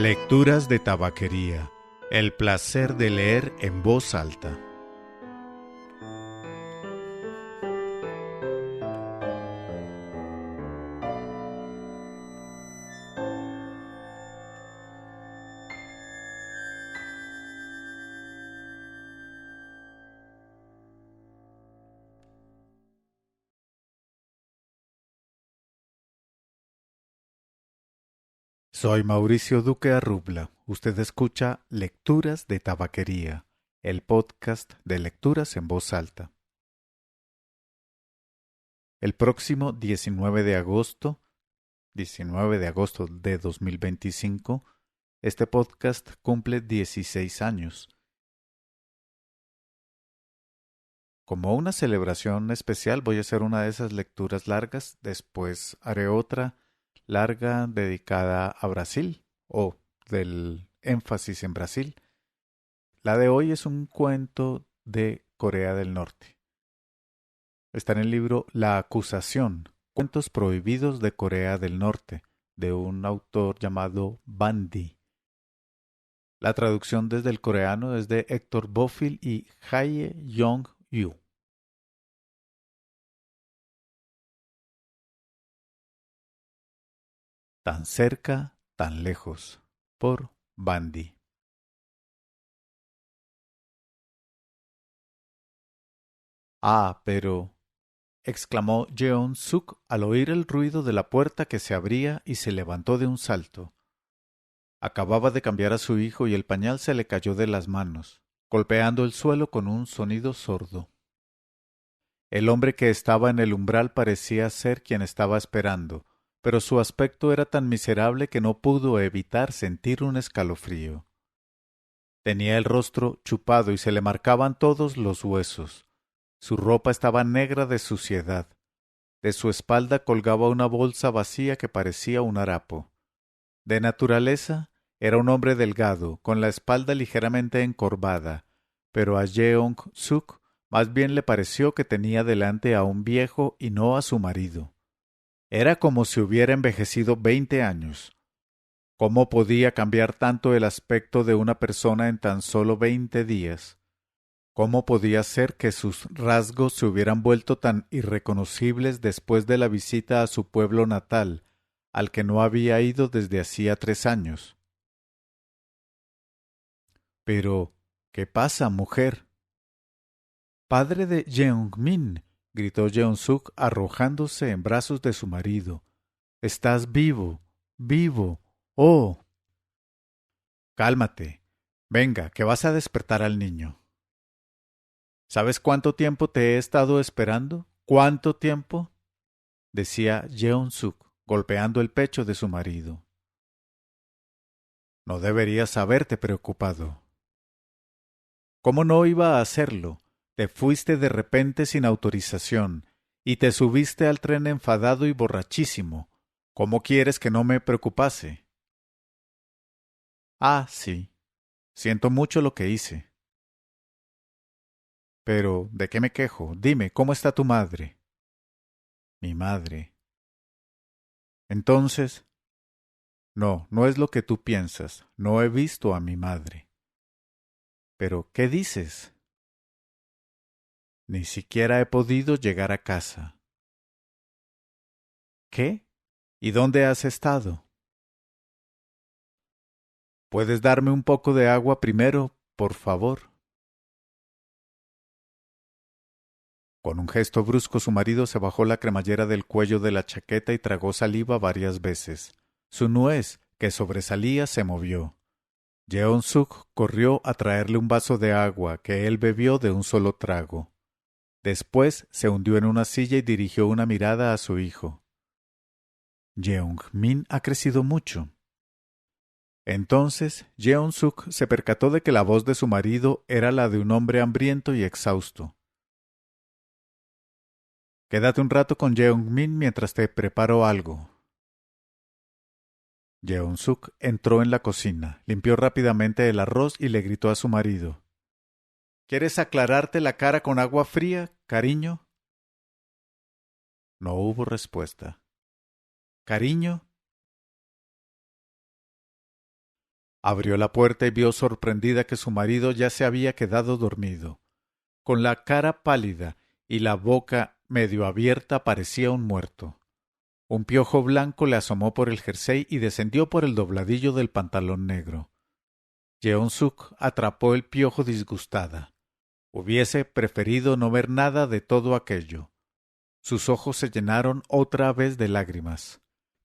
Lecturas de tabaquería. El placer de leer en voz alta. Soy Mauricio Duque Arrubla. Usted escucha Lecturas de Tabaquería, el podcast de lecturas en voz alta. El próximo 19 de agosto de 2025, este podcast cumple 16 años. Como una celebración especial voy a hacer una de esas lecturas largas, después haré otra larga dedicada a Brasil o del énfasis en Brasil. La de hoy es un cuento de Corea del Norte. Está en el libro La Acusación, Cuentos Prohibidos de Corea del Norte, de un autor llamado Bandi. La traducción desde el coreano es de Héctor Bofill y Hae Yong-yu. Tan cerca, tan lejos, por Bandi. Ah, pero exclamó Jeon-suk al oír el ruido de la puerta que se abría y se levantó de un salto. Acababa de cambiar a su hijo y el pañal se le cayó de las manos, golpeando el suelo con un sonido sordo. El hombre que estaba en el umbral parecía ser quien estaba esperando, pero su aspecto era tan miserable que no pudo evitar sentir un escalofrío. Tenía el rostro chupado y se le marcaban todos los huesos. Su ropa estaba negra de suciedad. De su espalda colgaba una bolsa vacía que parecía un harapo. De naturaleza, era un hombre delgado, con la espalda ligeramente encorvada, pero a Jeong-suk más bien le pareció que tenía delante a un viejo y no a su marido. Era como si hubiera envejecido 20 años. ¿Cómo podía cambiar tanto el aspecto de una persona en tan solo 20 días? ¿Cómo podía ser que sus rasgos se hubieran vuelto tan irreconocibles después de la visita a su pueblo natal, al que no había ido desde hacía 3 años? Pero, ¿qué pasa, mujer? Padre de Jeong-min, gritó Jeon-suk arrojándose en brazos de su marido. Estás vivo, vivo. Oh. Cálmate. Venga, que vas a despertar al niño. ¿Sabes cuánto tiempo te he estado esperando? ¿Cuánto tiempo? Decía Jeon-suk, golpeando el pecho de su marido. No deberías haberte preocupado. ¿Cómo no iba a hacerlo? Te fuiste de repente sin autorización y te subiste al tren enfadado y borrachísimo. ¿Cómo quieres que no me preocupase? Ah, sí. Siento mucho lo que hice. Pero, ¿de qué me quejo? Dime, ¿cómo está tu madre? Mi madre. Entonces, no, no es lo que tú piensas. No he visto a mi madre. Pero, ¿qué dices? Ni siquiera he podido llegar a casa. ¿Qué? ¿Y dónde has estado? ¿Puedes darme un poco de agua primero, por favor? Con un gesto brusco su marido se bajó la cremallera del cuello de la chaqueta y tragó saliva varias veces. Su nuez, que sobresalía, se movió. Jeon-suk corrió a traerle un vaso de agua que él bebió de un solo trago. Después se hundió en una silla y dirigió una mirada a su hijo. Jeong-min ha crecido mucho. Entonces Jeon-suk se percató de que la voz de su marido era la de un hombre hambriento y exhausto. Quédate un rato con Jeong-min mientras te preparo algo. Jeon-suk entró en la cocina, limpió rápidamente el arroz y le gritó a su marido. ¿Quieres aclararte la cara con agua fría, cariño? No hubo respuesta. ¿Cariño? Abrió la puerta y vio sorprendida que su marido ya se había quedado dormido. Con la cara pálida y la boca medio abierta parecía un muerto. Un piojo blanco le asomó por el jersey y descendió por el dobladillo del pantalón negro. Jeon-suk atrapó el piojo disgustada. Hubiese preferido no ver nada de todo aquello. Sus ojos se llenaron otra vez de lágrimas.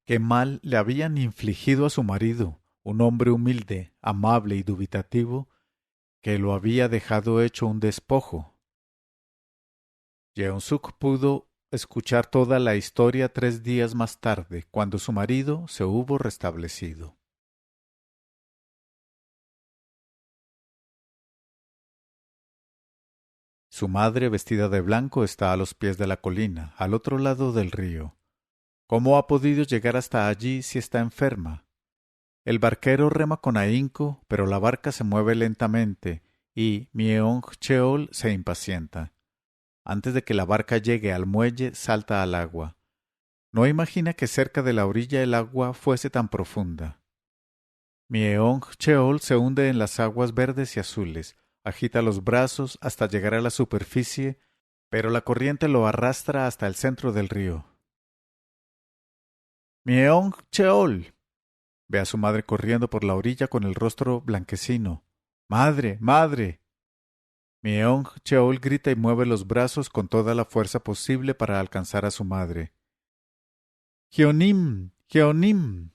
Qué mal le habían infligido a su marido, un hombre humilde, amable y dubitativo, que lo había dejado hecho un despojo. Jeon-suk pudo escuchar toda la historia 3 días más tarde, cuando su marido se hubo restablecido. Su madre, vestida de blanco, está a los pies de la colina, al otro lado del río. ¿Cómo ha podido llegar hasta allí si está enferma? El barquero rema con ahínco, pero la barca se mueve lentamente y Myeong-cheol se impacienta. Antes de que la barca llegue al muelle, salta al agua. No imagina que cerca de la orilla el agua fuese tan profunda. Myeong-cheol se hunde en las aguas verdes y azules, agita los brazos hasta llegar a la superficie, pero la corriente lo arrastra hasta el centro del río. Myeong-cheol. Ve a su madre corriendo por la orilla con el rostro blanquecino. ¡Madre! ¡Madre! Myeong-cheol grita y mueve los brazos con toda la fuerza posible para alcanzar a su madre. ¡Hyonim! ¡Hyonim!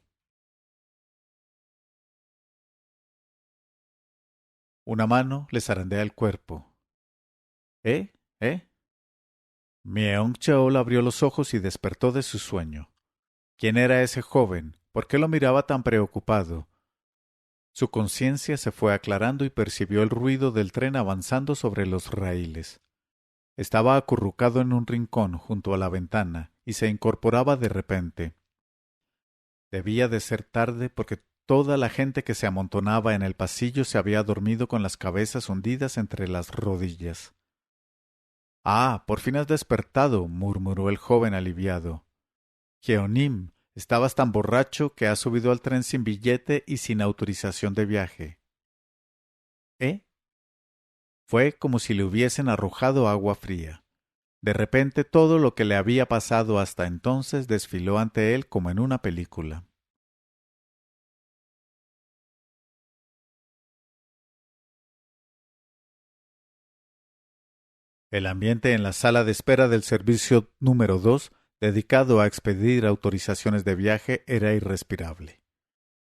Una mano le zarandea el cuerpo. ¿Eh? ¿Eh? Myeong-cheol abrió los ojos y despertó de su sueño. ¿Quién era ese joven? ¿Por qué lo miraba tan preocupado? Su conciencia se fue aclarando y percibió el ruido del tren avanzando sobre los raíles. Estaba acurrucado en un rincón junto a la ventana y se incorporaba de repente. Debía de ser tarde porque toda la gente que se amontonaba en el pasillo se había dormido con las cabezas hundidas entre las rodillas. Ah, por fin has despertado, murmuró el joven aliviado. Jeonim, estabas tan borracho que has subido al tren sin billete y sin autorización de viaje. ¿Eh? Fue como si le hubiesen arrojado agua fría. De repente todo lo que le había pasado hasta entonces desfiló ante él como en una película. El ambiente en la sala de espera del servicio número 2, dedicado a expedir autorizaciones de viaje, era irrespirable.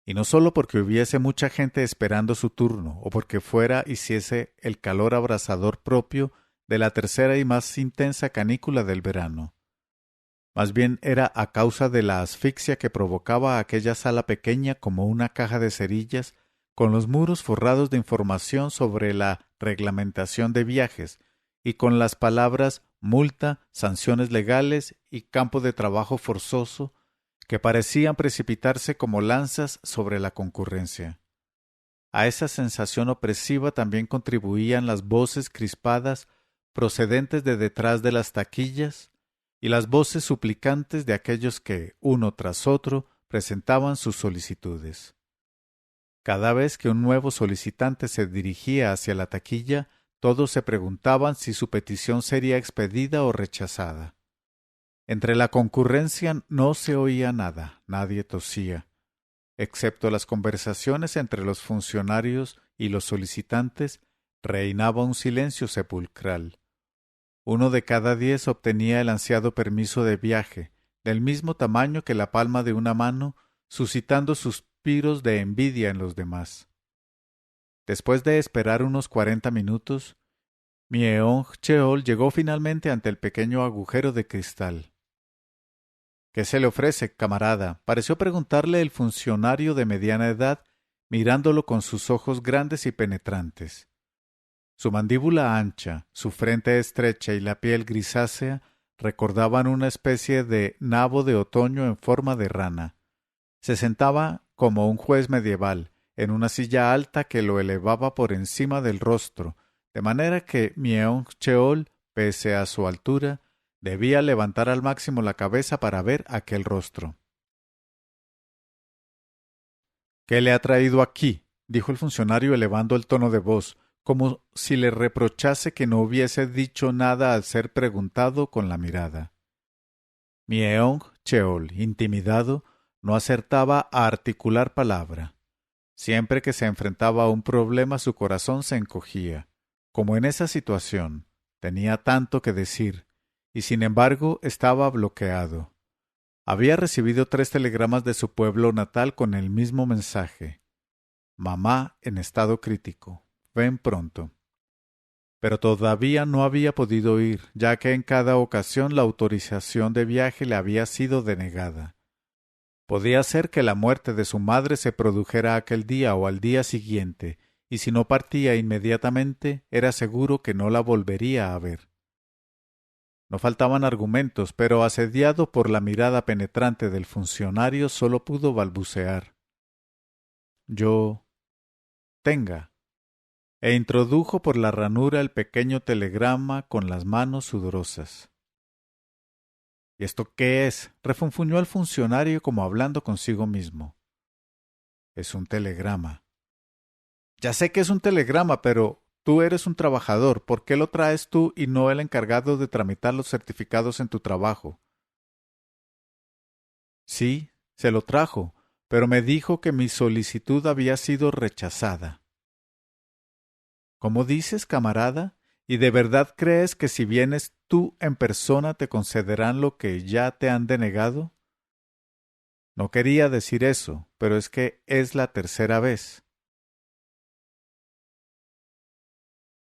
Y no solo porque hubiese mucha gente esperando su turno, o porque fuera hiciese el calor abrasador propio de la tercera y más intensa canícula del verano. Más bien era a causa de la asfixia que provocaba aquella sala pequeña como una caja de cerillas, con los muros forrados de información sobre la reglamentación de viajes, y con las palabras multa, sanciones legales y campo de trabajo forzoso, que parecían precipitarse como lanzas sobre la concurrencia. A esa sensación opresiva también contribuían las voces crispadas procedentes de detrás de las taquillas y las voces suplicantes de aquellos que, uno tras otro, presentaban sus solicitudes. Cada vez que un nuevo solicitante se dirigía hacia la taquilla, todos se preguntaban si su petición sería expedida o rechazada. Entre la concurrencia no se oía nada, nadie tosía. Excepto las conversaciones entre los funcionarios y los solicitantes, reinaba un silencio sepulcral. 1 de cada 10 obtenía el ansiado permiso de viaje, del mismo tamaño que la palma de una mano, suscitando suspiros de envidia en los demás. Después de esperar unos 40 minutos, Myeong-cheol llegó finalmente ante el pequeño agujero de cristal. —¿Qué se le ofrece, camarada? —pareció preguntarle el funcionario de mediana edad, mirándolo con sus ojos grandes y penetrantes. Su mandíbula ancha, su frente estrecha y la piel grisácea recordaban una especie de nabo de otoño en forma de rana. Se sentaba como un juez medieval, en una silla alta que lo elevaba por encima del rostro, de manera que Myeong-cheol, pese a su altura, debía levantar al máximo la cabeza para ver aquel rostro. —¿Qué le ha traído aquí? dijo el funcionario elevando el tono de voz, como si le reprochase que no hubiese dicho nada al ser preguntado con la mirada. Myeong Cheol, intimidado, no acertaba a articular palabra. Siempre que se enfrentaba a un problema su corazón se encogía. Como en esa situación, tenía tanto que decir, y sin embargo estaba bloqueado. Había recibido 3 telegramas de su pueblo natal con el mismo mensaje. Mamá en estado crítico. Ven pronto. Pero todavía no había podido ir, ya que en cada ocasión la autorización de viaje le había sido denegada. Podía ser que la muerte de su madre se produjera aquel día o al día siguiente, y si no partía inmediatamente, era seguro que no la volvería a ver. No faltaban argumentos, pero asediado por la mirada penetrante del funcionario, solo pudo balbucear. Yo... tenga. E introdujo por la ranura el pequeño telegrama con las manos sudorosas. ¿Y esto qué es? Refunfuñó el funcionario como hablando consigo mismo. Es un telegrama. Ya sé que es un telegrama, pero tú eres un trabajador. ¿Por qué lo traes tú y no el encargado de tramitar los certificados en tu trabajo? Sí, se lo trajo, pero me dijo que mi solicitud había sido rechazada. ¿Cómo dices, camarada? ¿Y de verdad crees que si vienes tú en persona te concederán lo que ya te han denegado? No quería decir eso, pero es que es la tercera vez.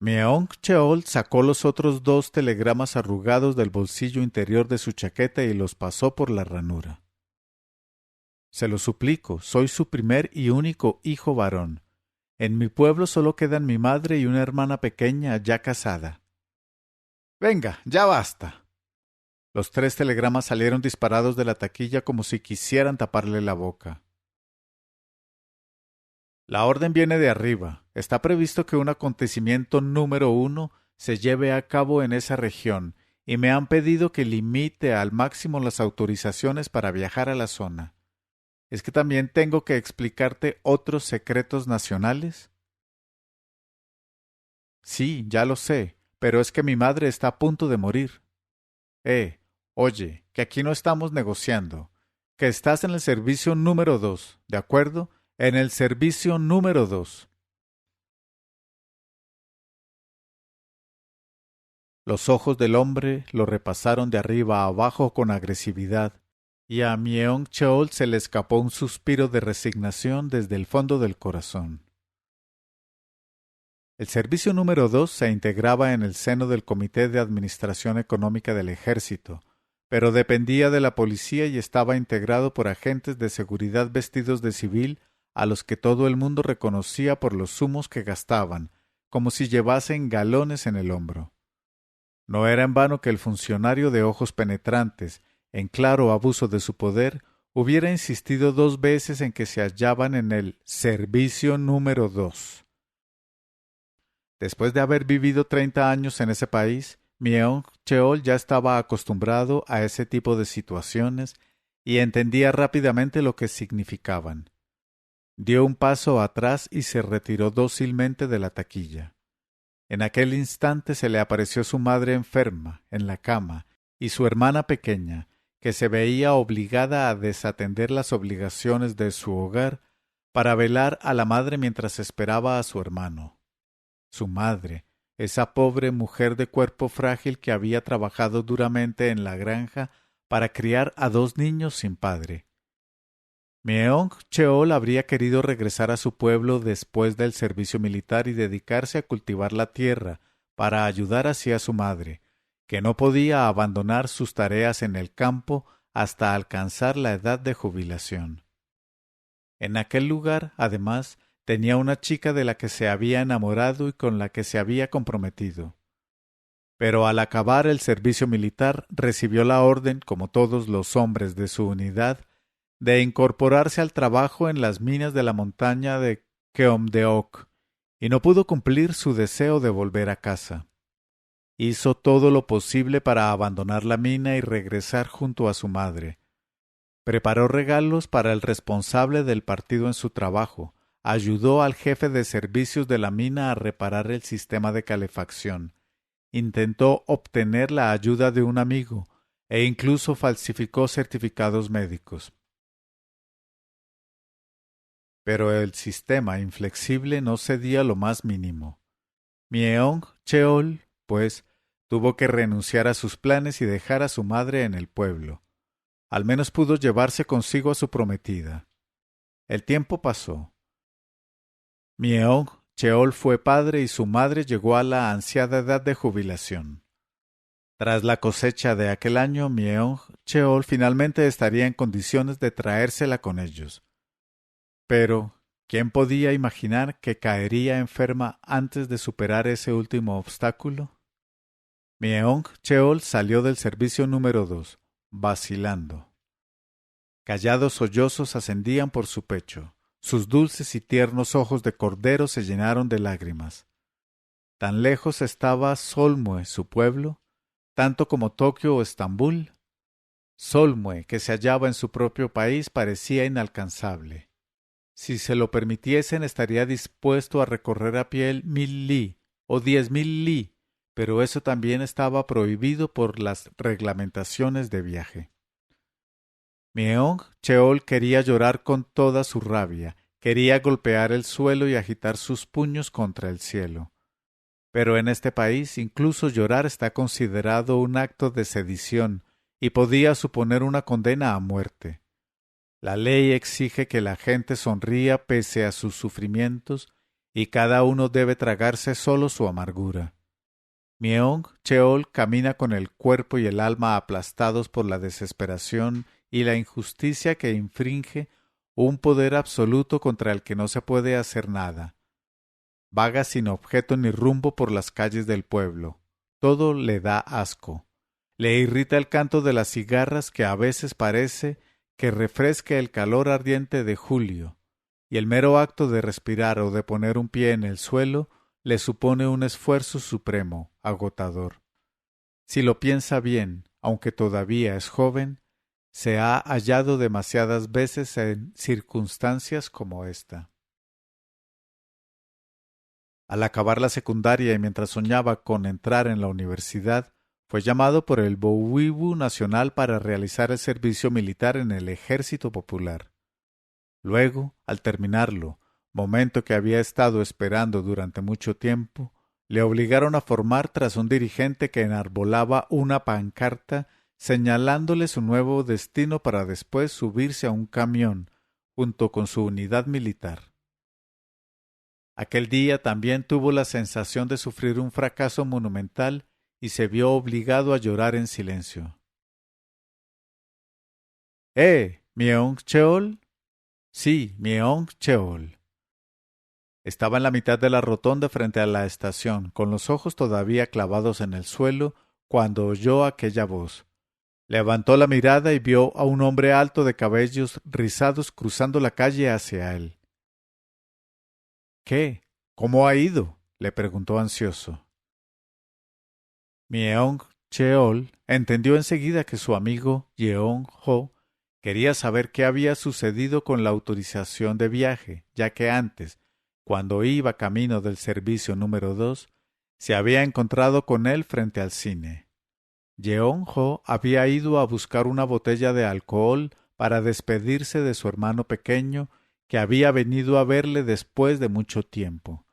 Myeong Cheol sacó los otros 2 telegramas arrugados del bolsillo interior de su chaqueta y los pasó por la ranura. Se lo suplico, soy su primer y único hijo varón. En mi pueblo solo quedan mi madre y una hermana pequeña ya casada. Venga, ya basta. Los 3 telegramas salieron disparados de la taquilla como si quisieran taparle la boca. La orden viene de arriba. Está previsto que un acontecimiento número 1 se lleve a cabo en esa región, y me han pedido que limite al máximo las autorizaciones para viajar a la zona. ¿Es que también tengo que explicarte otros secretos nacionales? Sí, ya lo sé, pero es que mi madre está a punto de morir. Oye, que aquí no estamos negociando, que estás en el servicio número 2, ¿de acuerdo? En el servicio número 2. Los ojos del hombre lo repasaron de arriba a abajo con agresividad, y a Myeong Cheol se le escapó un suspiro de resignación desde el fondo del corazón. El servicio número 2 se integraba en el seno del Comité de Administración Económica del Ejército, pero dependía de la policía y estaba integrado por agentes de seguridad vestidos de civil a los que todo el mundo reconocía por los humos que gastaban, como si llevasen galones en el hombro. No era en vano que el funcionario de ojos penetrantes, en claro abuso de su poder, hubiera insistido 2 veces en que se hallaban en el servicio número 2. Después de haber vivido 30 años en ese país, Myeong Cheol ya estaba acostumbrado a ese tipo de situaciones y entendía rápidamente lo que significaban. Dio un paso atrás y se retiró dócilmente de la taquilla. En aquel instante se le apareció su madre enferma, en la cama, y su hermana pequeña, que se veía obligada a desatender las obligaciones de su hogar para velar a la madre mientras esperaba a su hermano. Su madre, esa pobre mujer de cuerpo frágil que había trabajado duramente en la granja para criar a 2 niños sin padre. Myeong Cheol habría querido regresar a su pueblo después del servicio militar y dedicarse a cultivar la tierra para ayudar así a su madre, que no podía abandonar sus tareas en el campo hasta alcanzar la edad de jubilación. En aquel lugar, además, tenía una chica de la que se había enamorado y con la que se había comprometido. Pero al acabar el servicio militar recibió la orden, como todos los hombres de su unidad, de incorporarse al trabajo en las minas de la montaña de Keomdeok, y no pudo cumplir su deseo de volver a casa. Hizo todo lo posible para abandonar la mina y regresar junto a su madre. Preparó regalos para el responsable del partido en su trabajo, ayudó al jefe de servicios de la mina a reparar el sistema de calefacción. Intentó obtener la ayuda de un amigo e incluso falsificó certificados médicos. Pero el sistema inflexible no cedía lo más mínimo. Myeong Cheol, pues, tuvo que renunciar a sus planes y dejar a su madre en el pueblo. Al menos pudo llevarse consigo a su prometida. El tiempo pasó. Myeong Cheol fue padre y su madre llegó a la ansiada edad de jubilación. Tras la cosecha de aquel año, Myeong Cheol finalmente estaría en condiciones de traérsela con ellos. Pero, ¿quién podía imaginar que caería enferma antes de superar ese último obstáculo? Myeong Cheol salió del servicio número 2, vacilando. Callados sollozos ascendían por su pecho. Sus dulces y tiernos ojos de cordero se llenaron de lágrimas. Tan lejos estaba Solmue, su pueblo, tanto como Tokio o Estambul. Solmue, que se hallaba en su propio país, parecía inalcanzable. Si se lo permitiesen, estaría dispuesto a recorrer a pie 1000 li o 10.000 li, pero eso también estaba prohibido por las reglamentaciones de viaje. Myeong Cheol quería llorar con toda su rabia, quería golpear el suelo y agitar sus puños contra el cielo. Pero en este país incluso llorar está considerado un acto de sedición y podía suponer una condena a muerte. La ley exige que la gente sonría pese a sus sufrimientos y cada uno debe tragarse solo su amargura. Myeong Cheol camina con el cuerpo y el alma aplastados por la desesperación y la injusticia que infringe un poder absoluto contra el que no se puede hacer nada. Vaga sin objeto ni rumbo por las calles del pueblo. Todo le da asco. Le irrita el canto de las cigarras que a veces parece que refresca el calor ardiente de julio, y el mero acto de respirar o de poner un pie en el suelo le supone un esfuerzo supremo, agotador. Si lo piensa bien, aunque todavía es joven, se ha hallado demasiadas veces en circunstancias como esta. Al acabar la secundaria y mientras soñaba con entrar en la universidad, fue llamado por el Bowiwu Nacional para realizar el servicio militar en el Ejército Popular. Luego, al terminarlo, momento que había estado esperando durante mucho tiempo, le obligaron a formar tras un dirigente que enarbolaba una pancarta señalándole su nuevo destino para después subirse a un camión junto con su unidad militar. Aquel día también tuvo la sensación de sufrir un fracaso monumental y se vio obligado a llorar en silencio. ¿Myeong Cheol? Sí, Myeong Cheol. Estaba en la mitad de la rotonda frente a la estación, con los ojos todavía clavados en el suelo, cuando oyó aquella voz. Levantó la mirada y vio a un hombre alto de cabellos rizados cruzando la calle hacia él. ¿Qué? ¿Cómo ha ido? Le preguntó ansioso. Myeong Cheol entendió enseguida que su amigo Yeong-ho quería saber qué había sucedido con la autorización de viaje, ya que antes, cuando iba camino del servicio número 2, se había encontrado con él frente al cine. Yeong-ho había ido a buscar una botella de alcohol para despedirse de su hermano pequeño que había venido a verle después de mucho tiempo.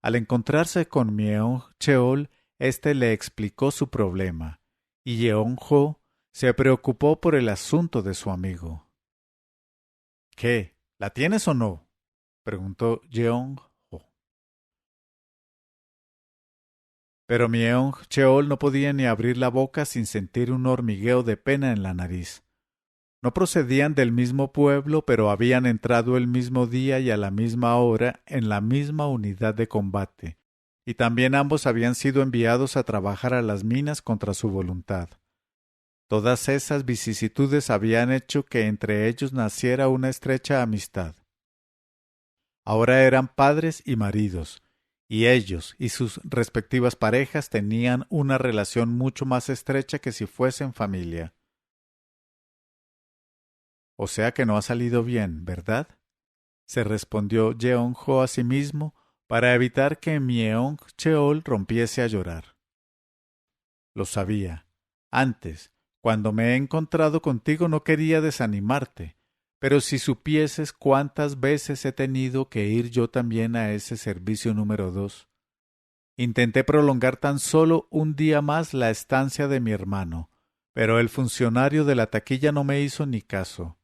Al encontrarse con Myeong Cheol, éste le explicó su problema, y Yeong-ho se preocupó por el asunto de su amigo. ¿Qué? ¿La tienes o no? Preguntó Yeong-ho. Pero Myeong Cheol no podía ni abrir la boca sin sentir un hormigueo de pena en la nariz. No procedían del mismo pueblo, pero habían entrado el mismo día y a la misma hora en la misma unidad de combate, y también ambos habían sido enviados a trabajar a las minas contra su voluntad. Todas esas vicisitudes habían hecho que entre ellos naciera una estrecha amistad. Ahora eran padres y maridos, y ellos y sus respectivas parejas tenían una relación mucho más estrecha que si fuesen familia. O sea que no ha salido bien, ¿verdad? se respondió Jeonjo a sí mismo para evitar que Myeong Cheol rompiese a llorar. Lo sabía. Antes, cuando me he encontrado contigo no quería desanimarte, pero si supieses cuántas veces he tenido que ir yo también a ese servicio número 2. Intenté prolongar tan solo un día más la estancia de mi hermano, pero el funcionario de la taquilla no me hizo ni caso.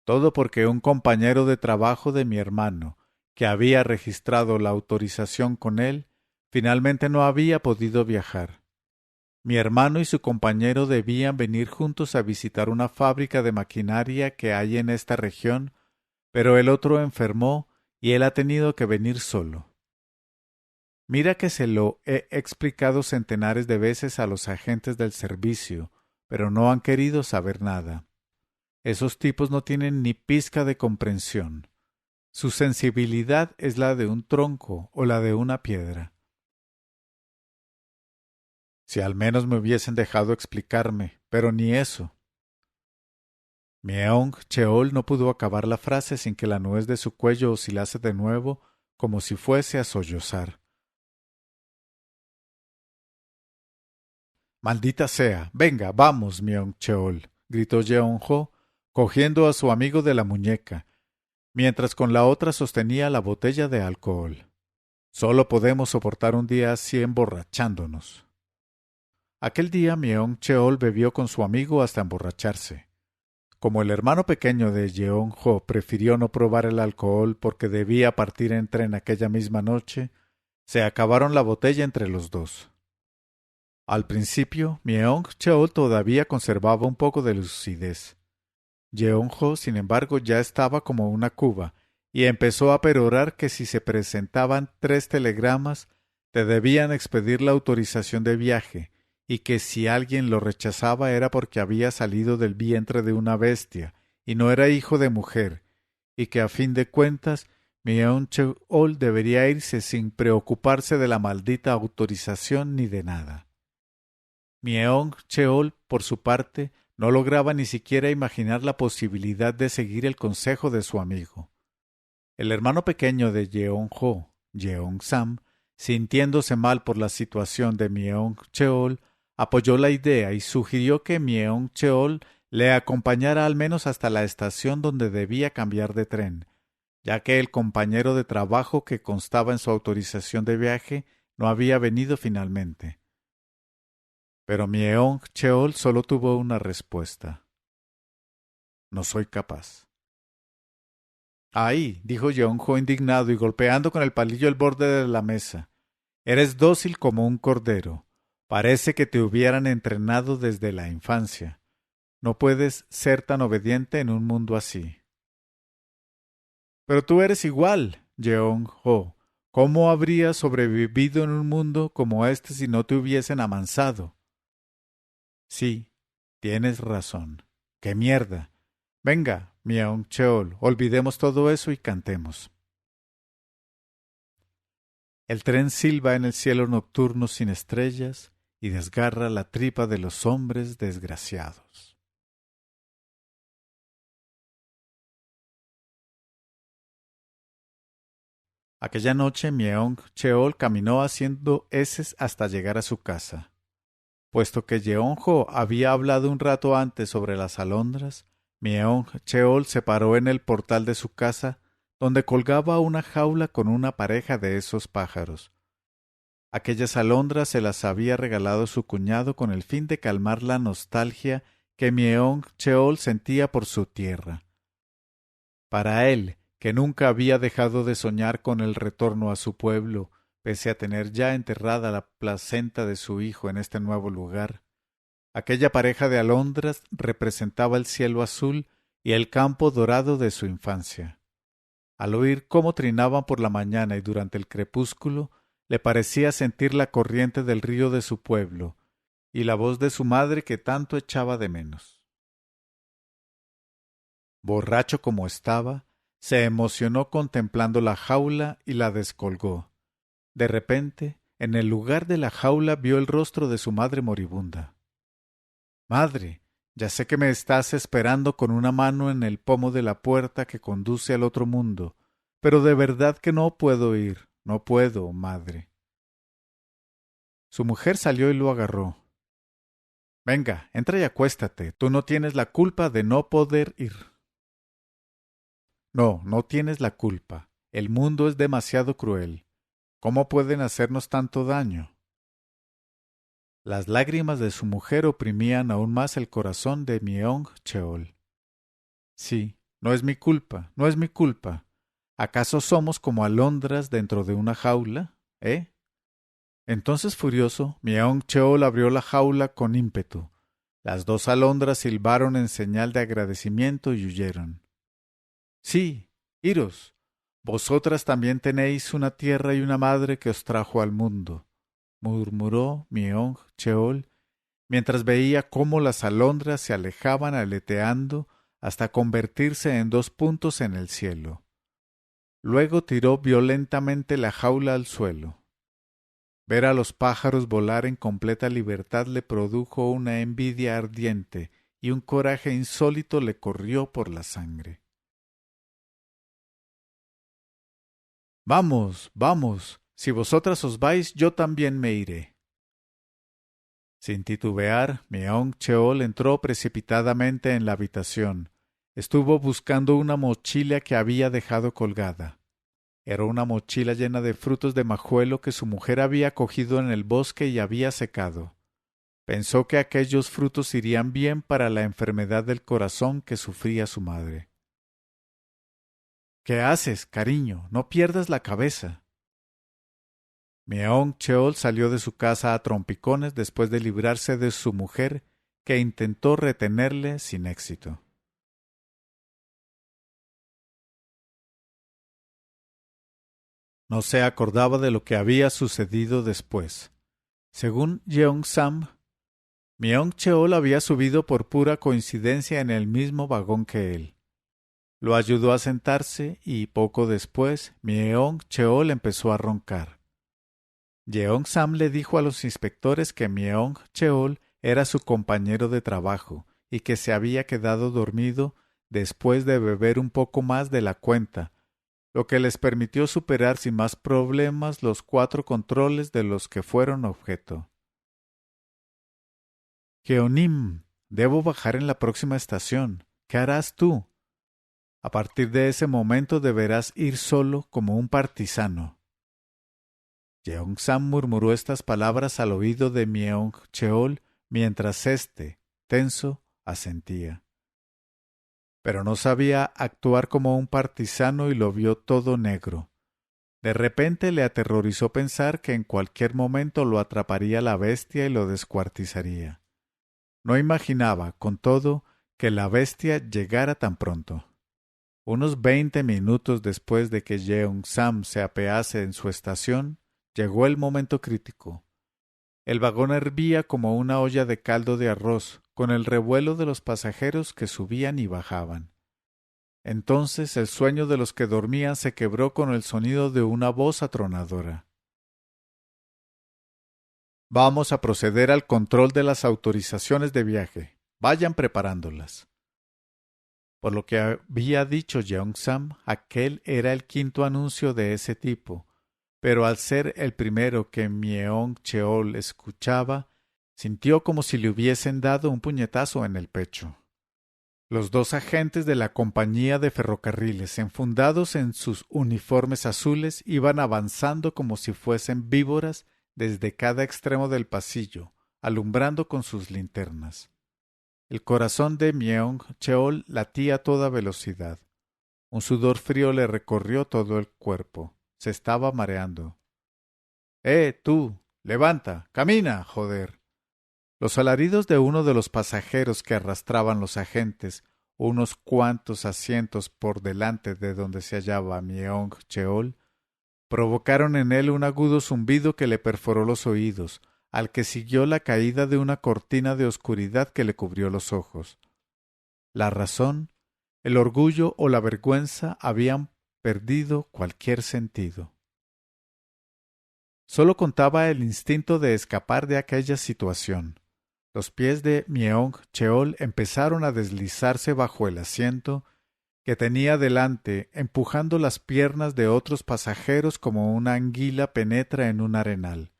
Todo porque un compañero de trabajo de mi hermano, que había registrado la autorización con él, finalmente no había podido viajar. Mi hermano y su compañero debían venir juntos a visitar una fábrica de maquinaria que hay en esta región, pero el otro enfermó y él ha tenido que venir solo. Mira que se lo he explicado centenares de veces a los agentes del servicio, pero no han querido saber nada. Esos tipos no tienen ni pizca de comprensión. Su sensibilidad es la de un tronco o la de una piedra. Si al menos me hubiesen dejado explicarme, pero ni eso. Myeong Cheol no pudo acabar la frase sin que la nuez de su cuello oscilase de nuevo como si fuese a sollozar. Maldita sea. Venga, vamos, Myeong Cheol, gritó Jeonjo, cogiendo a su amigo de la muñeca, mientras con la otra sostenía la botella de alcohol. Solo podemos soportar un día así emborrachándonos. Aquel día Myeong Cheol bebió con su amigo hasta emborracharse. Como el hermano pequeño de Jeonjo prefirió no probar el alcohol porque debía partir en tren aquella misma noche, se acabaron la botella entre los dos. Al principio, Myeong Cheol todavía conservaba un poco de lucidez. Jeonjo, sin embargo, ya estaba como una cuba, y empezó a perorar que si se presentaban 3 telegramas, te debían expedir la autorización de viaje, y que si alguien lo rechazaba era porque había salido del vientre de una bestia, y no era hijo de mujer, y que a fin de cuentas Myeong Cheol debería irse sin preocuparse de la maldita autorización ni de nada. Myeong Cheol, por su parte, no lograba ni siquiera imaginar la posibilidad de seguir el consejo de su amigo. El hermano pequeño de Jeonjo, Jeong-sam, sintiéndose mal por la situación de Myeong Cheol, apoyó la idea y sugirió que Myeong Cheol le acompañara al menos hasta la estación donde debía cambiar de tren, ya que el compañero de trabajo que constaba en su autorización de viaje no había venido finalmente. Pero Myeong Cheol solo tuvo una respuesta. No soy capaz. Ahí, dijo Jeonjo indignado y golpeando con el palillo el borde de la mesa. Eres dócil como un cordero. Parece que te hubieran entrenado desde la infancia. No puedes ser tan obediente en un mundo así. Pero tú eres igual, Jeonjo. ¿Cómo habrías sobrevivido en un mundo como este si no te hubiesen amansado? Sí, tienes razón. ¡Qué mierda! Venga, Myeong Cheol, olvidemos todo eso y cantemos. El tren silba en el cielo nocturno sin estrellas y desgarra la tripa de los hombres desgraciados. Aquella noche Myeong Cheol caminó haciendo eses hasta llegar a su casa. Puesto que Jeonjo había hablado un rato antes sobre las alondras, Myeong Cheol se paró en el portal de su casa, donde colgaba una jaula con una pareja de esos pájaros. Aquellas alondras se las había regalado su cuñado con el fin de calmar la nostalgia que Myeong Cheol sentía por su tierra. Para él, que nunca había dejado de soñar con el retorno a su pueblo, pese a tener ya enterrada la placenta de su hijo en este nuevo lugar, aquella pareja de alondras representaba el cielo azul y el campo dorado de su infancia. Al oír cómo trinaban por la mañana y durante el crepúsculo, le parecía sentir la corriente del río de su pueblo y la voz de su madre que tanto echaba de menos. Borracho como estaba, se emocionó contemplando la jaula y la descolgó. De repente, en el lugar de la jaula vio el rostro de su madre moribunda. Madre, ya sé que me estás esperando con una mano en el pomo de la puerta que conduce al otro mundo, pero de verdad que no puedo ir. No puedo, madre. Su mujer salió y lo agarró. Venga, entra y acuéstate. Tú no tienes la culpa de no poder ir. No, no tienes la culpa. El mundo es demasiado cruel. ¿Cómo pueden hacernos tanto daño? Las lágrimas de su mujer oprimían aún más el corazón de Myeong Cheol. Sí, no es mi culpa, no es mi culpa. ¿Acaso somos como alondras dentro de una jaula? Entonces, furioso, Myeong Cheol abrió la jaula con ímpetu. Las dos alondras silbaron en señal de agradecimiento y huyeron. Sí, iros. Vosotras también tenéis una tierra y una madre que os trajo al mundo, murmuró Myeong Cheol, mientras veía cómo las alondras se alejaban aleteando hasta convertirse en dos puntos en el cielo. Luego tiró violentamente la jaula al suelo. Ver a los pájaros volar en completa libertad le produjo una envidia ardiente y un coraje insólito le corrió por la sangre. Vamos, vamos, si vosotras os vais, yo también me iré. Sin titubear, Myeong Cheol entró precipitadamente en la habitación. Estuvo buscando una mochila que había dejado colgada. Era una mochila llena de frutos de majuelo que su mujer había cogido en el bosque y había secado. Pensó que aquellos frutos irían bien para la enfermedad del corazón que sufría su madre. ¿Qué haces, cariño? No pierdas la cabeza. Myeong Cheol salió de su casa a trompicones después de librarse de su mujer, que intentó retenerle sin éxito. No se acordaba de lo que había sucedido después. Según Yeong-sam, Myeong Cheol había subido por pura coincidencia en el mismo vagón que él. Lo ayudó a sentarse y poco después Myeong Cheol empezó a roncar. Yeong-sam le dijo a los inspectores que Myeong Cheol era su compañero de trabajo y que se había quedado dormido después de beber un poco más de la cuenta, lo que les permitió superar sin más problemas los 4 controles de los que fueron objeto. Jeonim, debo bajar en la próxima estación. ¿Qué harás tú? A partir de ese momento deberás ir solo como un partisano. Yeong-sam murmuró estas palabras al oído de Myeong Cheol mientras éste, tenso, asentía. Pero no sabía actuar como un partisano y lo vio todo negro. De repente le aterrorizó pensar que en cualquier momento lo atraparía la bestia y lo descuartizaría. No imaginaba, con todo, que la bestia llegara tan pronto. Unos 20 minutos después de que Yeong-sam se apease en su estación, llegó el momento crítico. El vagón hervía como una olla de caldo de arroz, con el revuelo de los pasajeros que subían y bajaban. Entonces el sueño de los que dormían se quebró con el sonido de una voz atronadora. Vamos a proceder al control de las autorizaciones de viaje. Vayan preparándolas. Por lo que había dicho Yeong-sam, aquel era el 5º anuncio de ese tipo, pero al ser el primero que Myeong Cheol escuchaba, sintió como si le hubiesen dado un puñetazo en el pecho. Los 2 agentes de la compañía de ferrocarriles, enfundados en sus uniformes azules, iban avanzando como si fuesen víboras desde cada extremo del pasillo, alumbrando con sus linternas. El corazón de Myeong Cheol latía a toda velocidad. Un sudor frío le recorrió todo el cuerpo. Se estaba mareando. Tú! ¡Levanta! ¡Camina, joder! Los alaridos de uno de los pasajeros que arrastraban los agentes, unos cuantos asientos por delante de donde se hallaba Myeong Cheol, provocaron en él un agudo zumbido que le perforó los oídos, al que siguió la caída de una cortina de oscuridad que le cubrió los ojos. La razón, el orgullo o la vergüenza habían perdido cualquier sentido. Solo contaba el instinto de escapar de aquella situación. Los pies de Myeong Cheol empezaron a deslizarse bajo el asiento que tenía delante, empujando las piernas de otros pasajeros como una anguila penetra en un arenal.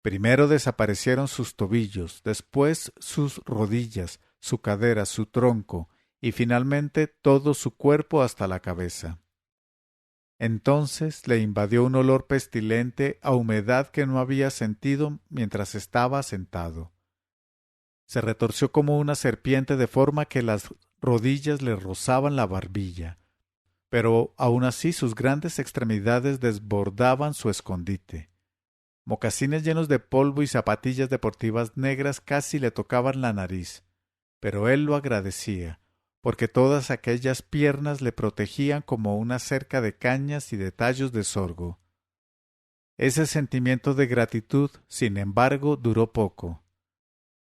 Primero desaparecieron sus tobillos, después sus rodillas, su cadera, su tronco, y finalmente todo su cuerpo hasta la cabeza. Entonces le invadió un olor pestilente a humedad que no había sentido mientras estaba sentado. Se retorció como una serpiente de forma que las rodillas le rozaban la barbilla, pero aun así sus grandes extremidades desbordaban su escondite. Mocasines llenos de polvo y zapatillas deportivas negras casi le tocaban la nariz, pero él lo agradecía, porque todas aquellas piernas le protegían como una cerca de cañas y de tallos de sorgo. Ese sentimiento de gratitud, sin embargo, duró poco.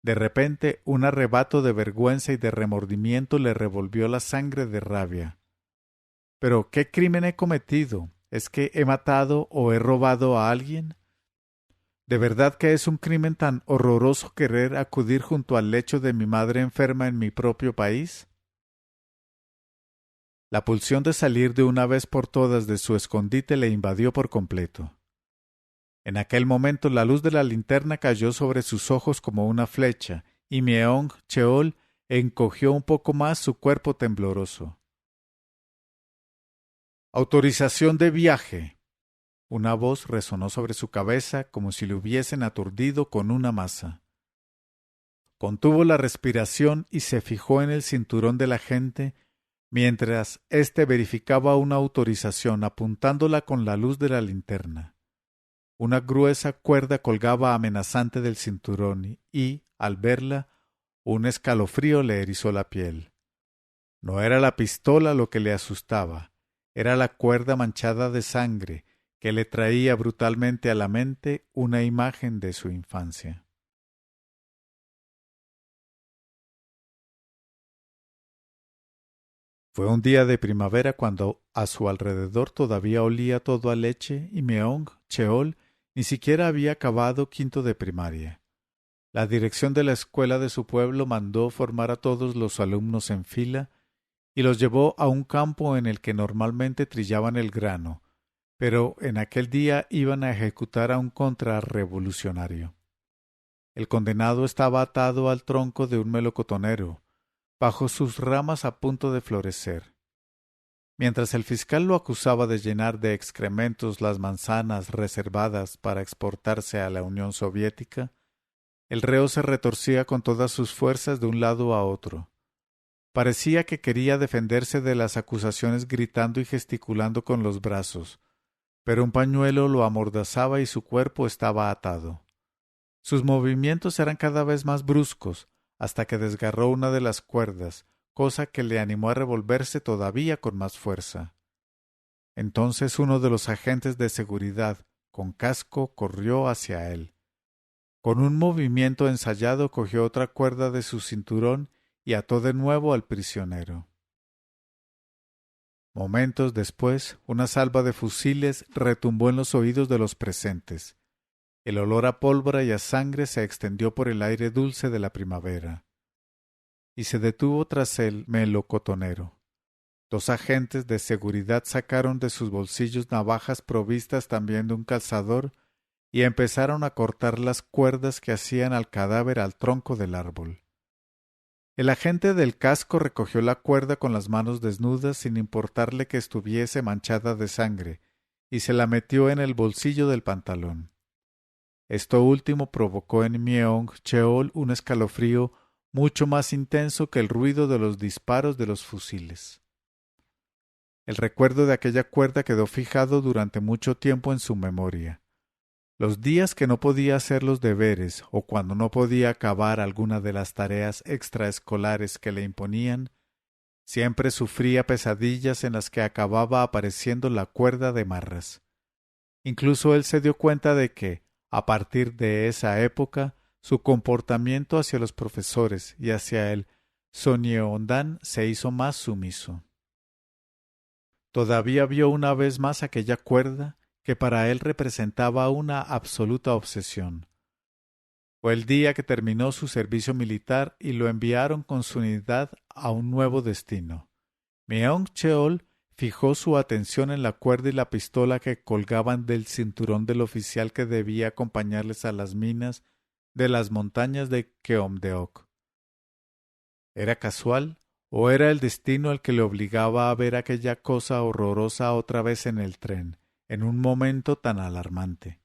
De repente, un arrebato de vergüenza y de remordimiento le revolvió la sangre de rabia. ¿Pero qué crimen he cometido? ¿Es que he matado o he robado a alguien? ¿De verdad que es un crimen tan horroroso querer acudir junto al lecho de mi madre enferma en mi propio país? La pulsión de salir de una vez por todas de su escondite le invadió por completo. En aquel momento la luz de la linterna cayó sobre sus ojos como una flecha, y Myeong Cheol encogió un poco más su cuerpo tembloroso. Autorización de viaje. Una voz resonó sobre su cabeza como si le hubiesen aturdido con una masa. Contuvo la respiración y se fijó en el cinturón del agente mientras éste verificaba una autorización apuntándola con la luz de la linterna. Una gruesa cuerda colgaba amenazante del cinturón y, al verla, un escalofrío le erizó la piel. No era la pistola lo que le asustaba, era la cuerda manchada de sangre que le traía brutalmente a la mente una imagen de su infancia. Fue un día de primavera cuando a su alrededor todavía olía todo a leche y Myeong Cheol ni siquiera había acabado quinto de primaria. La dirección de la escuela de su pueblo mandó formar a todos los alumnos en fila y los llevó a un campo en el que normalmente trillaban el grano, pero en aquel día iban a ejecutar a un contrarrevolucionario. El condenado estaba atado al tronco de un melocotonero, bajo sus ramas a punto de florecer. Mientras el fiscal lo acusaba de llenar de excrementos las manzanas reservadas para exportarse a la Unión Soviética, el reo se retorcía con todas sus fuerzas de un lado a otro. Parecía que quería defenderse de las acusaciones gritando y gesticulando con los brazos, pero un pañuelo lo amordazaba y su cuerpo estaba atado. Sus movimientos eran cada vez más bruscos, hasta que desgarró una de las cuerdas, cosa que le animó a revolverse todavía con más fuerza. Entonces uno de los agentes de seguridad, con casco, corrió hacia él. Con un movimiento ensayado cogió otra cuerda de su cinturón y ató de nuevo al prisionero. Momentos después, una salva de fusiles retumbó en los oídos de los presentes. El olor a pólvora y a sangre se extendió por el aire dulce de la primavera. Y se detuvo tras el melocotonero. Dos agentes de seguridad sacaron de sus bolsillos navajas provistas también de un calzador y empezaron a cortar las cuerdas que hacían al cadáver al tronco del árbol. El agente del casco recogió la cuerda con las manos desnudas sin importarle que estuviese manchada de sangre, y se la metió en el bolsillo del pantalón. Esto último provocó en Myeong Cheol un escalofrío mucho más intenso que el ruido de los disparos de los fusiles. El recuerdo de aquella cuerda quedó fijado durante mucho tiempo en su memoria. Los días que no podía hacer los deberes o cuando no podía acabar alguna de las tareas extraescolares que le imponían, siempre sufría pesadillas en las que acababa apareciendo la cuerda de marras. Incluso él se dio cuenta de que, a partir de esa época, su comportamiento hacia los profesores y hacia el Sonyeondan se hizo más sumiso. Todavía vio una vez más aquella cuerda que para él representaba una absoluta obsesión. Fue el día que terminó su servicio militar y lo enviaron con su unidad a un nuevo destino. Meong Cheol fijó su atención en la cuerda y la pistola que colgaban del cinturón del oficial que debía acompañarles a las minas de las montañas de Keomdeok. ¿Era casual o era el destino el que le obligaba a ver aquella cosa horrorosa otra vez en el tren, en un momento tan alarmante?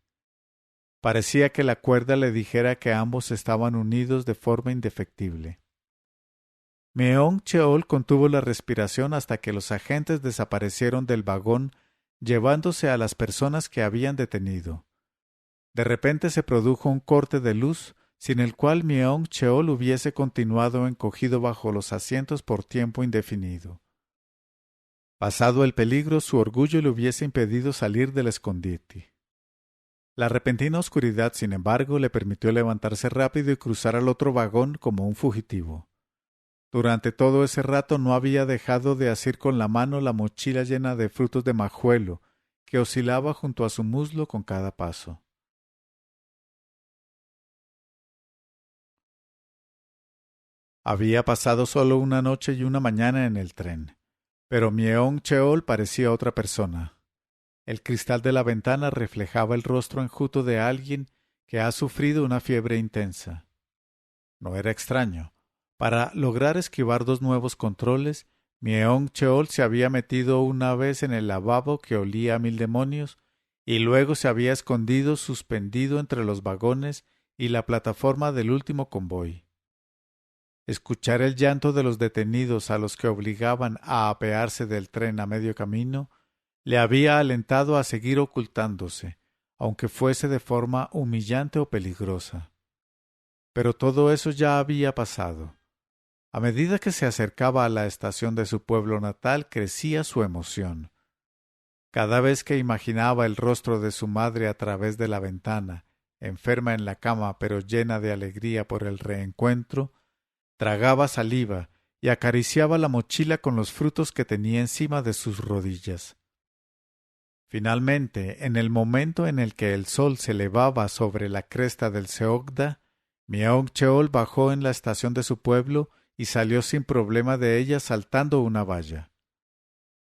Parecía que la cuerda le dijera que ambos estaban unidos de forma indefectible. Meong Cheol contuvo la respiración hasta que los agentes desaparecieron del vagón llevándose a las personas que habían detenido. De repente se produjo un corte de luz, sin el cual Meong Cheol hubiese continuado encogido bajo los asientos por tiempo indefinido. Pasado el peligro, su orgullo le hubiese impedido salir del escondite. La repentina oscuridad, sin embargo, le permitió levantarse rápido y cruzar al otro vagón como un fugitivo. Durante todo ese rato no había dejado de asir con la mano la mochila llena de frutos de majuelo, que oscilaba junto a su muslo con cada paso. Había pasado solo una noche y una mañana en el tren, pero Meong Cheol parecía otra persona. El cristal de la ventana reflejaba el rostro enjuto de alguien que ha sufrido una fiebre intensa. No era extraño. Para lograr esquivar dos nuevos controles, Meong Cheol se había metido una vez en el lavabo que olía a 1000 demonios y luego se había escondido suspendido entre los vagones y la plataforma del último convoy. Escuchar el llanto de los detenidos a los que obligaban a apearse del tren a medio camino le había alentado a seguir ocultándose, aunque fuese de forma humillante o peligrosa. Pero todo eso ya había pasado. A medida que se acercaba a la estación de su pueblo natal, crecía su emoción. Cada vez que imaginaba el rostro de su madre a través de la ventana, enferma en la cama pero llena de alegría por el reencuentro, tragaba saliva y acariciaba la mochila con los frutos que tenía encima de sus rodillas. Finalmente, en el momento en el que el sol se elevaba sobre la cresta del Seogda, Meong Cheol bajó en la estación de su pueblo y salió sin problema de ella saltando una valla.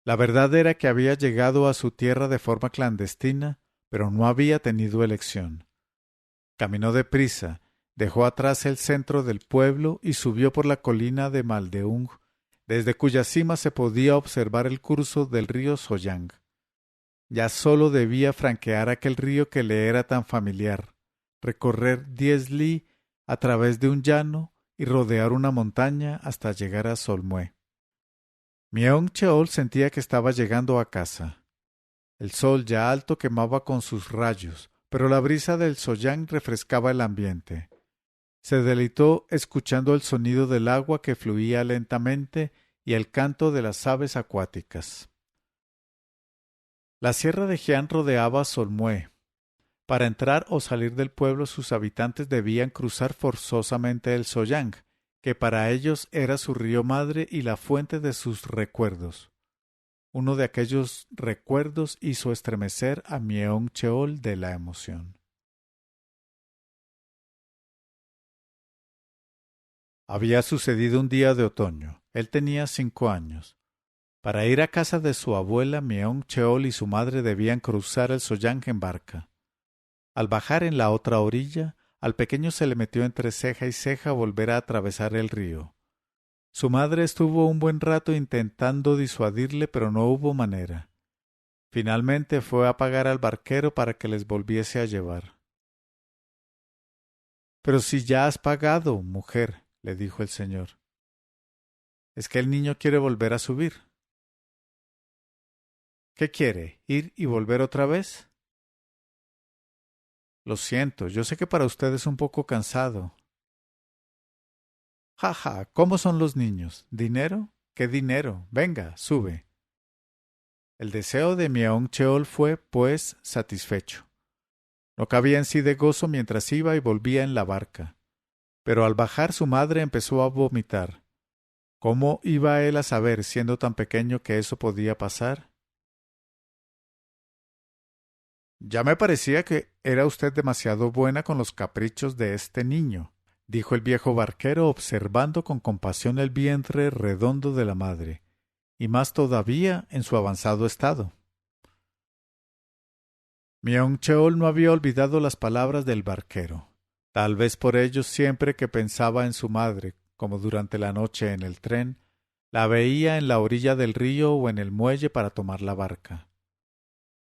La verdad era que había llegado a su tierra de forma clandestina, pero no había tenido elección. Caminó deprisa, dejó atrás el centro del pueblo y subió por la colina de Maldeung, desde cuya cima se podía observar el curso del río Soyang. Ya solo debía franquear aquel río que le era tan familiar, recorrer 10 li a través de un llano y rodear una montaña hasta llegar a Solmue. Meong Cheol sentía que estaba llegando a casa. El sol ya alto quemaba con sus rayos, pero la brisa del Soyang refrescaba el ambiente. Se deleitó escuchando el sonido del agua que fluía lentamente y el canto de las aves acuáticas. La sierra de Jian rodeaba Solmue. Para entrar o salir del pueblo sus habitantes debían cruzar forzosamente el Soyang, que para ellos era su río madre y la fuente de sus recuerdos. Uno de aquellos recuerdos hizo estremecer a Meong Cheol de la emoción. Había sucedido un día de otoño. Él tenía 5 años. Para ir a casa de su abuela, Meong Cheol y su madre debían cruzar el Soyang en barca. Al bajar en la otra orilla, al pequeño se le metió entre ceja y ceja volver a atravesar el río. Su madre estuvo un buen rato intentando disuadirle, pero no hubo manera. Finalmente fue a pagar al barquero para que les volviese a llevar. Pero si ya has pagado, mujer, le dijo el señor. Es que el niño quiere volver a subir. ¿Qué quiere? ¿Ir y volver otra vez? Lo siento, yo sé que para usted es un poco cansado. Ja, ja, ¿cómo son los niños? ¿Dinero? ¿Qué dinero? Venga, sube. El deseo de Meong Cheol fue, pues, satisfecho. No cabía en sí de gozo mientras iba y volvía en la barca. Pero al bajar su madre empezó a vomitar. ¿Cómo iba él a saber, siendo tan pequeño, que eso podía pasar? Ya me parecía que era usted demasiado buena con los caprichos de este niño, dijo el viejo barquero observando con compasión el vientre redondo de la madre. y más todavía en su avanzado estado. Myung Cheol no había olvidado las palabras del barquero. Tal vez por ello siempre que pensaba en su madre, como durante la noche en el tren, la veía en la orilla del río o en el muelle para tomar la barca.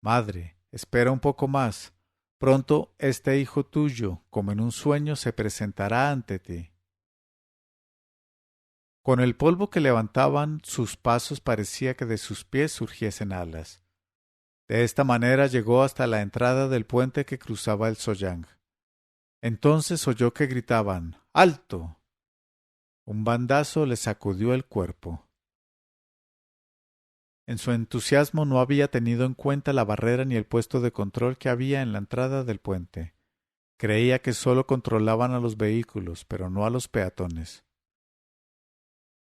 Madre, espera un poco más. Pronto este hijo tuyo, como en un sueño, se presentará ante ti. Con el polvo que levantaban sus pasos parecía que de sus pies surgiesen alas. De esta manera llegó hasta la entrada del puente que cruzaba el Soyang. Entonces oyó que gritaban ¡Alto! Un bandazo le sacudió el cuerpo. En su entusiasmo no había tenido en cuenta la barrera ni el puesto de control que había en la entrada del puente. Creía que sólo controlaban a los vehículos, pero no a los peatones.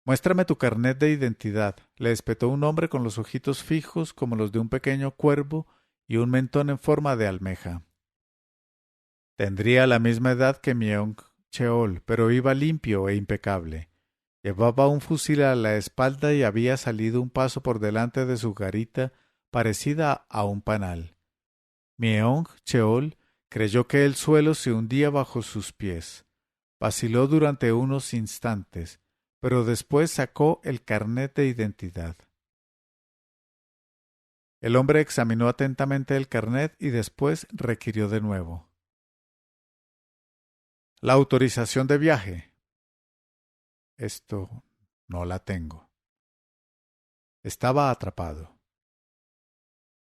Muéstrame tu carnet de identidad, le espetó un hombre con los ojitos fijos como los de un pequeño cuervo y un mentón en forma de almeja. Tendría la misma edad que Myung Cheol, pero iba limpio e impecable. Llevaba un fusil a la espalda y había salido un paso por delante de su garita parecida a un panal. Myung Cheol creyó que el suelo se hundía bajo sus pies. Vaciló durante unos instantes, pero después sacó el carnet de identidad. El hombre examinó atentamente el carnet y después requirió de nuevo. La autorización de viaje. Esto no la tengo. Estaba atrapado.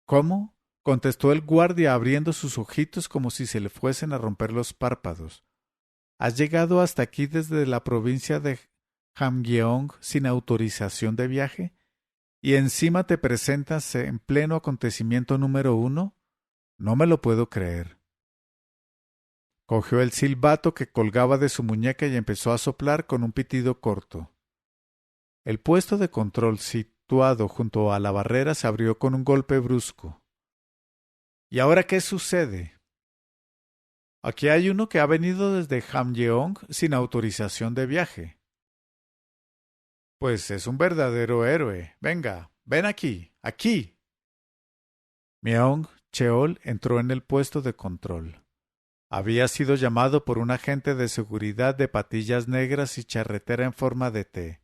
¿Cómo? Contestó el guardia abriendo sus ojitos como si se le fuesen a romper los párpados. ¿Has llegado hasta aquí desde la provincia de Hamgyeong sin autorización de viaje? ¿Y encima te presentas en pleno acontecimiento número 1? No me lo puedo creer. Cogió el silbato que colgaba de su muñeca y empezó a soplar con un pitido corto. El puesto de control situado junto a la barrera se abrió con un golpe brusco. ¿Y ahora qué sucede? Aquí hay uno que ha venido desde Hamgyeong sin autorización de viaje. Pues es un verdadero héroe. Venga, ven aquí, aquí. Myung Cheol entró en el puesto de control. Había sido llamado por un agente de seguridad de patillas negras y charretera en forma de T.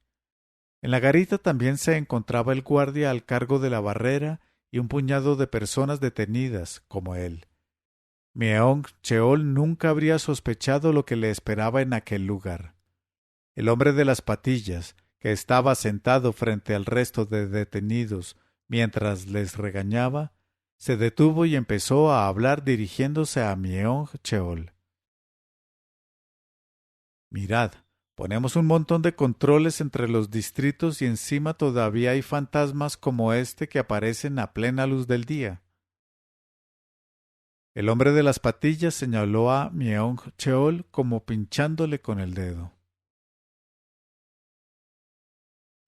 En la garita también se encontraba el guardia al cargo de la barrera y un puñado de personas detenidas, como él. Myung Cheol nunca habría sospechado lo que le esperaba en aquel lugar. El hombre de las patillas, que estaba sentado frente al resto de detenidos mientras les regañaba, se detuvo y empezó a hablar dirigiéndose a Myung Cheol. Mirad, ponemos un montón de controles entre los distritos y encima todavía hay fantasmas como este que aparecen a plena luz del día. El hombre de las patillas señaló a Myung Cheol como pinchándole con el dedo.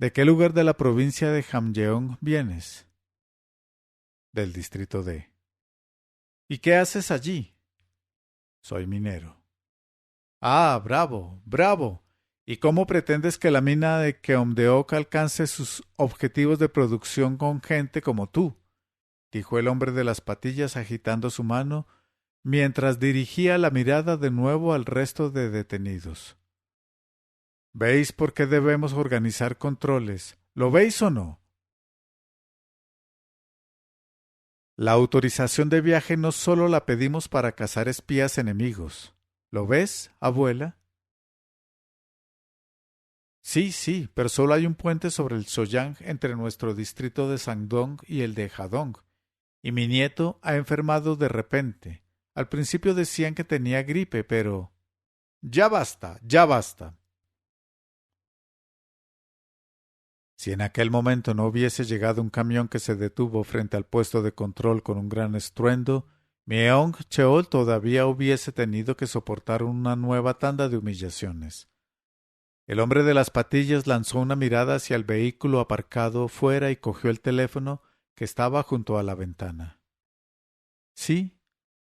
¿De qué lugar de la provincia de Hamgyeong vienes? Del distrito D. ¿Y qué haces allí? Soy minero. Ah, bravo, bravo. ¿Y cómo pretendes que la mina de Keomdeok alcance sus objetivos de producción con gente como tú? Dijo el hombre de las patillas agitando su mano, mientras dirigía la mirada de nuevo al resto de detenidos. ¿Veis por qué debemos organizar controles? ¿Lo veis o no? La autorización de viaje no solo la pedimos para cazar espías enemigos. ¿Lo ves, abuela? Sí, pero solo hay un puente sobre el Soyang entre nuestro distrito de Sangdong y el de Jadong. Y mi nieto ha enfermado de repente. Al principio decían que tenía gripe, pero... Ya basta, ya basta. Si en aquel momento no hubiese llegado un camión que se detuvo frente al puesto de control con un gran estruendo, Myung Cheol todavía hubiese tenido que soportar una nueva tanda de humillaciones. El hombre de las patillas lanzó una mirada hacia el vehículo aparcado fuera y cogió el teléfono que estaba junto a la ventana. Sí,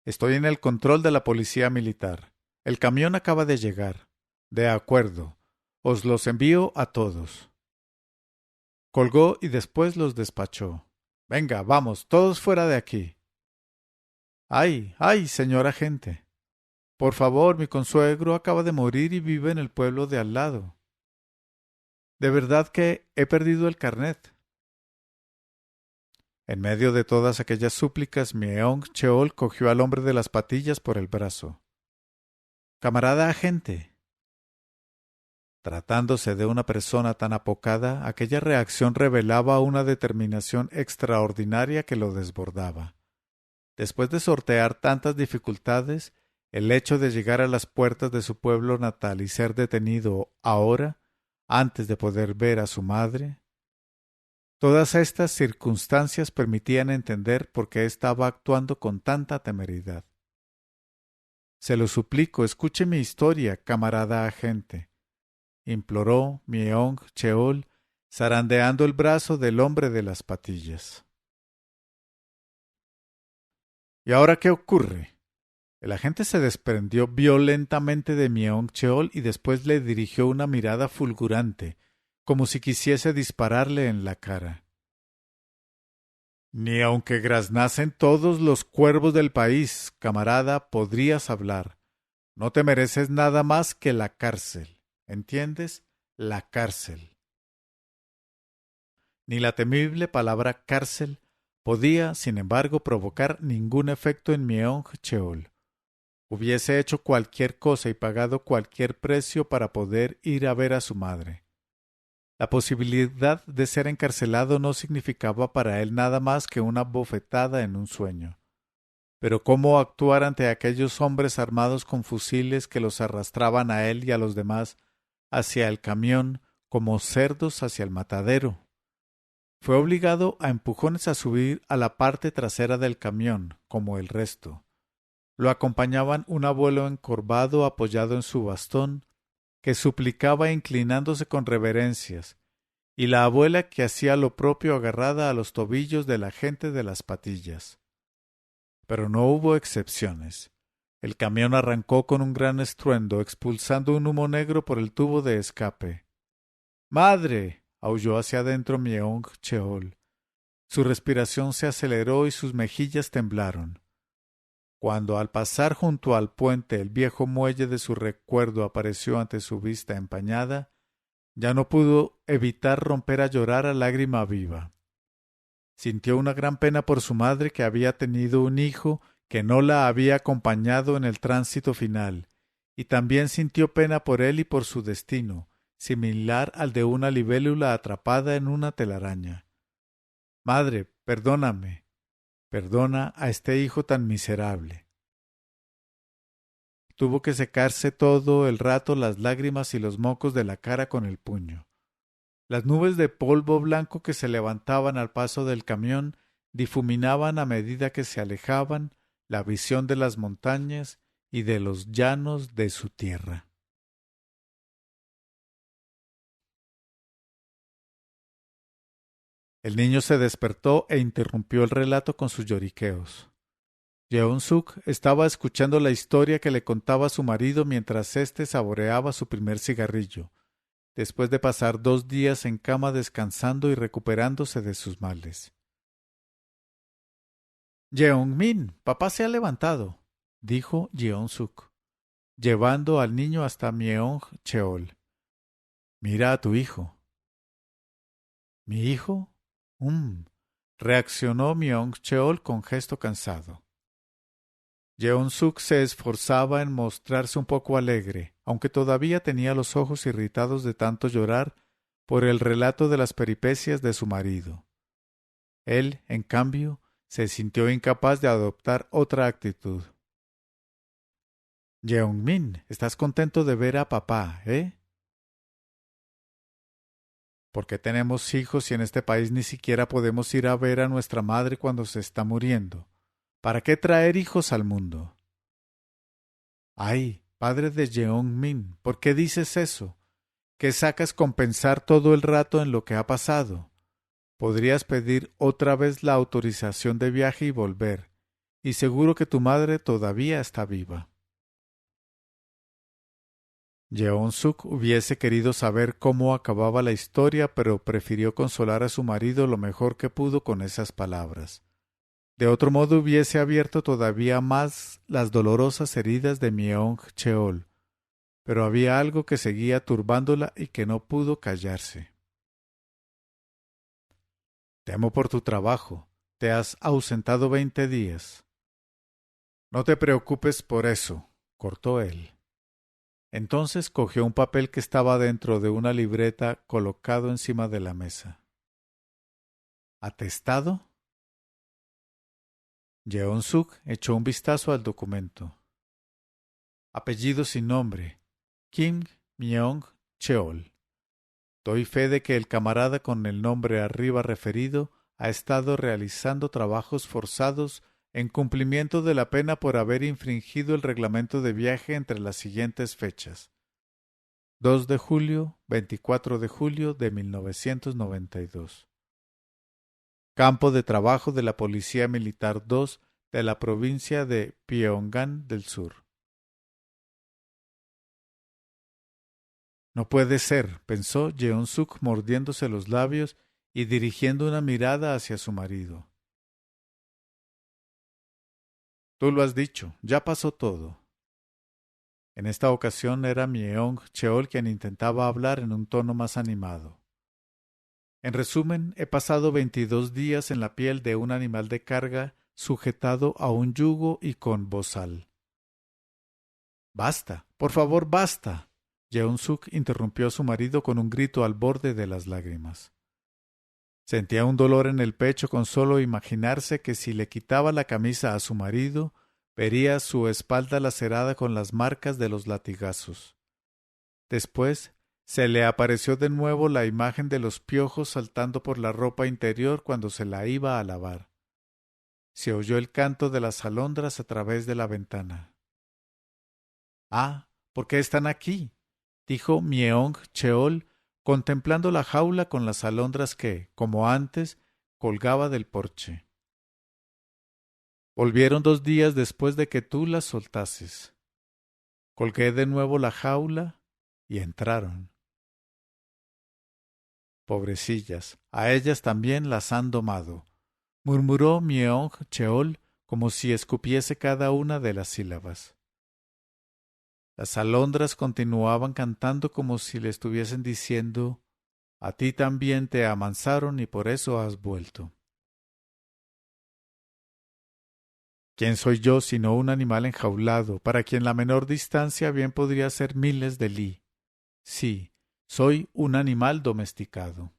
estoy en el control de la policía militar. El camión acaba de llegar. De acuerdo. Os los envío a todos. Colgó y después los despachó. Venga, vamos, todos fuera de aquí. ¡Ay, ay, señor agente! Por favor, mi consuegro acaba de morir y vive en el pueblo de al lado. De verdad que he perdido el carnet. En medio de todas aquellas súplicas, Myeong Cheol cogió al hombre de las patillas por el brazo. Camarada agente. Tratándose de una persona tan apocada, aquella reacción revelaba una determinación extraordinaria que lo desbordaba. Después de sortear tantas dificultades, el hecho de llegar a las puertas de su pueblo natal y ser detenido ahora, antes de poder ver a su madre, todas estas circunstancias permitían entender por qué estaba actuando con tanta temeridad. Se lo suplico, escuche mi historia, camarada agente, imploró Myeong Cheol, zarandeando el brazo del hombre de las patillas. ¿Y ahora qué ocurre? El agente se desprendió violentamente de Myeong Cheol y después le dirigió una mirada fulgurante, como si quisiese dispararle en la cara. Ni aunque graznasen todos los cuervos del país, camarada, podrías hablar. No te mereces nada más que la cárcel. ¿Entiendes? La cárcel. Ni la temible palabra cárcel podía, sin embargo, provocar ningún efecto en Myeong Cheol. Hubiese hecho cualquier cosa y pagado cualquier precio para poder ir a ver a su madre. La posibilidad de ser encarcelado no significaba para él nada más que una bofetada en un sueño. Pero cómo actuar ante aquellos hombres armados con fusiles que los arrastraban a él y a los demás hacia el camión como cerdos hacia el matadero. Fue obligado a empujones a subir a la parte trasera del camión, como el resto. Lo acompañaban un abuelo encorvado apoyado en su bastón, que suplicaba inclinándose con reverencias, y la abuela que hacía lo propio agarrada a los tobillos de la gente de las patillas. Pero no hubo excepciones. El camión arrancó con un gran estruendo, expulsando un humo negro por el tubo de escape. ¡Madre! Aulló hacia adentro Myeong Cheol. Su respiración se aceleró y sus mejillas temblaron. Cuando al pasar junto al puente el viejo muelle de su recuerdo apareció ante su vista empañada, ya no pudo evitar romper a llorar a lágrima viva. Sintió una gran pena por su madre que había tenido un hijo que no la había acompañado en el tránsito final, y también sintió pena por él y por su destino, similar al de una libélula atrapada en una telaraña. Madre, perdóname. Perdona a este hijo tan miserable. Tuvo que secarse todo el rato las lágrimas y los mocos de la cara con el puño. Las nubes de polvo blanco que se levantaban al paso del camión difuminaban a medida que se alejaban la visión de las montañas y de los llanos de su tierra. El niño se despertó e interrumpió el relato con sus lloriqueos. Jeon-suk estaba escuchando la historia que le contaba su marido mientras éste saboreaba su primer cigarrillo, después de pasar 2 días en cama descansando y recuperándose de sus males. Jeong-min, papá se ha levantado, dijo Jeon-suk, llevando al niño hasta Myeong Cheol. Mira a tu hijo. ¿Mi hijo? Reaccionó Myeong Cheol con gesto cansado. Jeon-suk se esforzaba en mostrarse un poco alegre, aunque todavía tenía los ojos irritados de tanto llorar por el relato de las peripecias de su marido. Él, en cambio, se sintió incapaz de adoptar otra actitud. Jeong-min, ¿estás contento de ver a papá, ¿Por qué tenemos hijos y en este país ni siquiera podemos ir a ver a nuestra madre cuando se está muriendo? ¿Para qué traer hijos al mundo? Ay, padre de Jeong-min, ¿por qué dices eso? ¿Qué sacas con pensar todo el rato en lo que ha pasado? Podrías pedir otra vez la autorización de viaje y volver, y seguro que tu madre todavía está viva. Jeon-suk hubiese querido saber cómo acababa la historia, pero prefirió consolar a su marido lo mejor que pudo con esas palabras. De otro modo hubiese abierto todavía más las dolorosas heridas de Myeong-cheol, pero había algo que seguía turbándola y que no pudo callarse. Temo por tu trabajo. Te has ausentado 20 días. No te preocupes por eso, cortó él. Entonces cogió un papel que estaba dentro de una libreta colocado encima de la mesa. ¿Atestado? Jeon-suk echó un vistazo al documento. Apellido sin nombre. Kim Myong-cheol. Doy fe de que el camarada con el nombre arriba referido ha estado realizando trabajos forzados en cumplimiento de la pena por haber infringido el reglamento de viaje entre las siguientes fechas: 2 de julio, 24 de julio de 1992. Campo de trabajo de la Policía Militar 2 de la provincia de Pyongan del Sur. No puede ser, pensó Jeon-suk mordiéndose los labios y dirigiendo una mirada hacia su marido. Tú lo has dicho, ya pasó todo. En esta ocasión era Myeong-cheol quien intentaba hablar en un tono más animado. En resumen, he pasado 22 días en la piel de un animal de carga sujetado a un yugo y con bozal. Basta, por favor, basta. Jeon-suk interrumpió a su marido con un grito al borde de las lágrimas. Sentía un dolor en el pecho con solo imaginarse que si le quitaba la camisa a su marido, vería su espalda lacerada con las marcas de los latigazos. Después se le apareció de nuevo la imagen de los piojos saltando por la ropa interior cuando se la iba a lavar. Se oyó el canto de las alondras a través de la ventana. «Ah, ¿por qué están aquí?», dijo Myeong-cheol, contemplando la jaula con las alondras que, como antes, colgaba del porche. Volvieron 2 días después de que tú las soltases. Colgué de nuevo la jaula y entraron. Pobrecillas, a ellas también las han domado, murmuró Myeong-cheol como si escupiese cada una de las sílabas. Las alondras continuaban cantando como si le estuviesen diciendo: «A ti también te amansaron y por eso has vuelto». ¿Quién soy yo sino un animal enjaulado, para quien la menor distancia bien podría ser miles de li? Sí, soy un animal domesticado.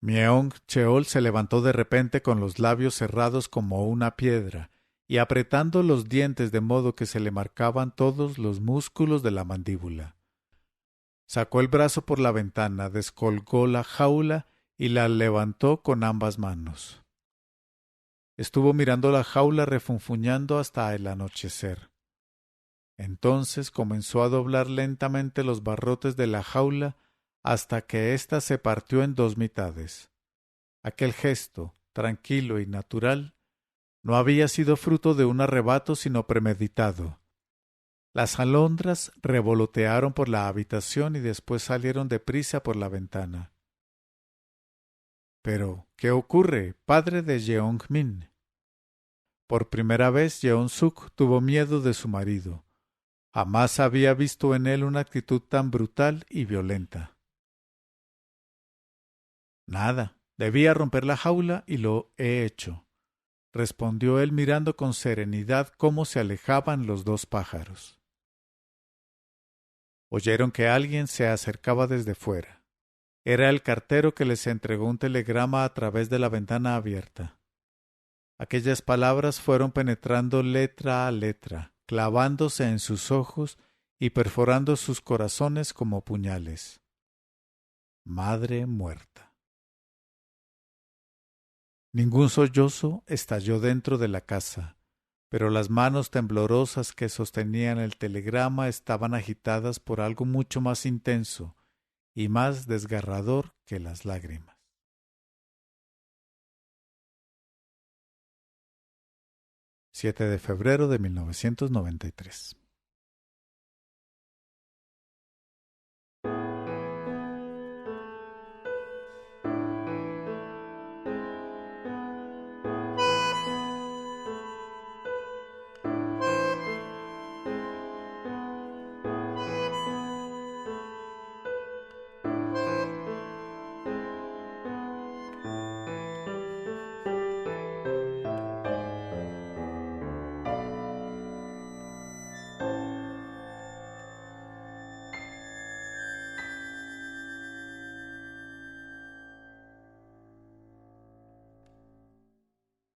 Myeong-cheol se levantó de repente con los labios cerrados como una piedra y apretando los dientes de modo que se le marcaban todos los músculos de la mandíbula. Sacó el brazo por la ventana, descolgó la jaula y la levantó con ambas manos. Estuvo mirando la jaula refunfuñando hasta el anochecer. Entonces comenzó a doblar lentamente los barrotes de la jaula hasta que ésta se partió en 2 mitades. Aquel gesto, tranquilo y natural, no había sido fruto de un arrebato sino premeditado. Las alondras revolotearon por la habitación y después salieron deprisa por la ventana. Pero, ¿qué ocurre, padre de Jeong-min? Por primera vez Jeon-suk tuvo miedo de su marido. Jamás había visto en él una actitud tan brutal y violenta. Nada, debía romper la jaula y lo he hecho, respondió él mirando con serenidad cómo se alejaban los 2 pájaros. Oyeron que alguien se acercaba desde fuera. Era el cartero que les entregó un telegrama a través de la ventana abierta. Aquellas palabras fueron penetrando letra a letra, clavándose en sus ojos y perforando sus corazones como puñales. Madre muerta. Ningún sollozo estalló dentro de la casa, pero las manos temblorosas que sostenían el telegrama estaban agitadas por algo mucho más intenso y más desgarrador que las lágrimas. 7 de febrero de 1993.